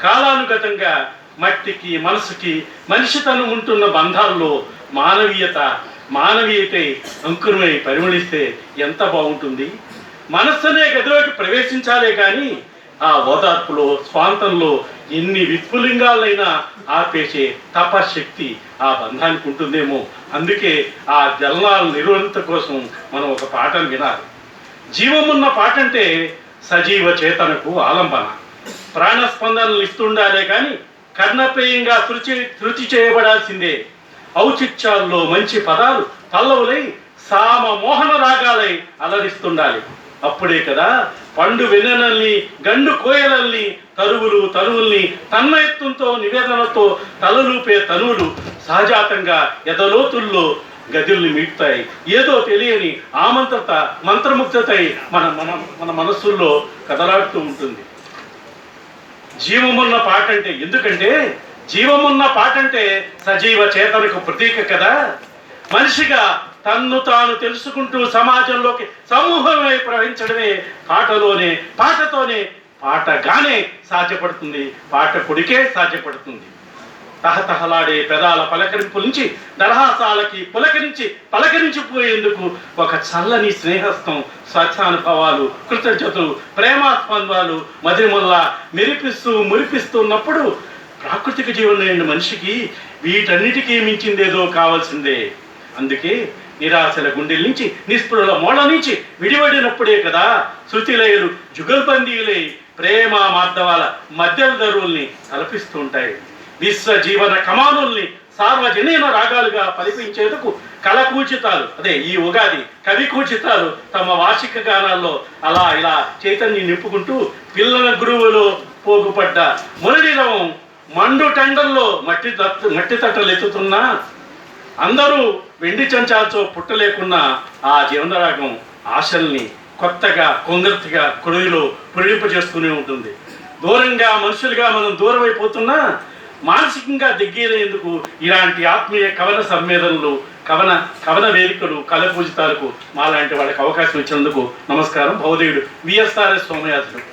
కాలానుగతంగా మట్టికి మనసుకి మనిషితనం ఉంటున్న బంధాల్లో మానవీయతే అంకురమై పరిమళిస్తే ఎంత బాగుంటుంది. మనస్సునే గదిలోకి ప్రవేశించాలే కానీ ఆ ఓదార్పులో స్వాంతంలో ఎన్ని విస్ఫులింగాలైనా ఆపేసే తపశక్తి ఆ బంధానికి ఉంటుందేమో. అందుకే ఆ జలనాల నిరోధత కోసం మనం ఒక పాటను వినాలి. జీవమున్న పాట అంటే సజీవ చేతనకు ఆలంబన, ప్రాణస్పందనలు ఇస్తుండాలే కానీ కర్ణప్రేయంగా శృతి చేయబడాల్సిందే. ఔచిత్యాల్లో మంచి పదాలు పల్లవులై సామ మోహన రాగాలై అలరిస్తుండాలి. అప్పుడే కదా పండు వెన్నెనల్ని గండు కోయలల్ని తరువుల్ని తన్మయత్వంతో నివేదనతో తలలూపే తనువులు సహజాతంగా ఎదలోతుల్లో గదుల్ని మీటుతాయి. ఏదో తెలియని ఆమంత్రత మంత్రముగ్ధతై మన మన మన మనస్సుల్లో కదలాడుతూ ఉంటుంది. జీవమున్న పాట అంటే, ఎందుకంటే జీవమున్న పాట అంటే సజీవ చేతనకు ప్రతీక కదా. మనిషిగా తన్ను తాను తెలుసుకుంటూ సమాజంలోకి సమూహమై ప్రవహించడమే పాటతోనే పాటగానే సాధ్యపడుతుంది, పాఠకుడికే సాధ్యపడుతుంది. తహతహలాడే పెదాల పలకరింపు నుంచి దరహాసాలకి పలకరించిపోయేందుకు ఒక చల్లని స్నేహస్థం, స్వచ్ఛానుభవాలు, కృతజ్ఞతలు, ప్రేమాస్పందాలు మదిమల్లా మురిపిస్తున్నప్పుడు ప్రాకృతిక జీవన మనిషికి వీటన్నిటికీ మించిందేదో కావాల్సిందే. అందుకే నిరాశల గుండెల నుంచి నిస్పృహల మోళ్ళ నుంచి విడివడినప్పుడే కదా శృతిలయలు జుగల్బందీలై ప్రేమ మాధవాల మధ్యల దరువుల్ని కల్పిస్తూ ఉంటాయి. విశ్వజీవన కమానుల్ని సార్వజనీన రాగాలుగా పలిపించేందుకు కళకూచితాలు, అదే ఈ ఉగాది కవి కూచితాలు తమ వార్షిక గానాల్లో అలా ఇలా చైతన్యం నింపుకుంటూ పిల్లల గురువులో పోగుపడ్డ మురళీరవం మండు టెండల్లో మట్టి తట్టలు ఎత్తుతున్నా అందరూ వెండి చెంచాలతో పుట్టలేకున్న ఆ జీవనరాగం ఆశల్ని కొత్తగా కొంగర్తిగా కొడుగులో పురిడింపజేస్తూనే ఉంటుంది. దూరంగా మనుషులుగా మనం దూరమైపోతున్నా మానసికంగా దగ్గరేందుకు ఇలాంటి ఆత్మీయ కవన సమ్మేళనలు, కవన వేదికలు, కళ పూజితాలకు మాలాంటి వాళ్ళకి అవకాశం ఇచ్చినందుకు నమస్కారం. భౌదేవుడు విఎస్ఆర్ఎస్ సోమయాజుడు.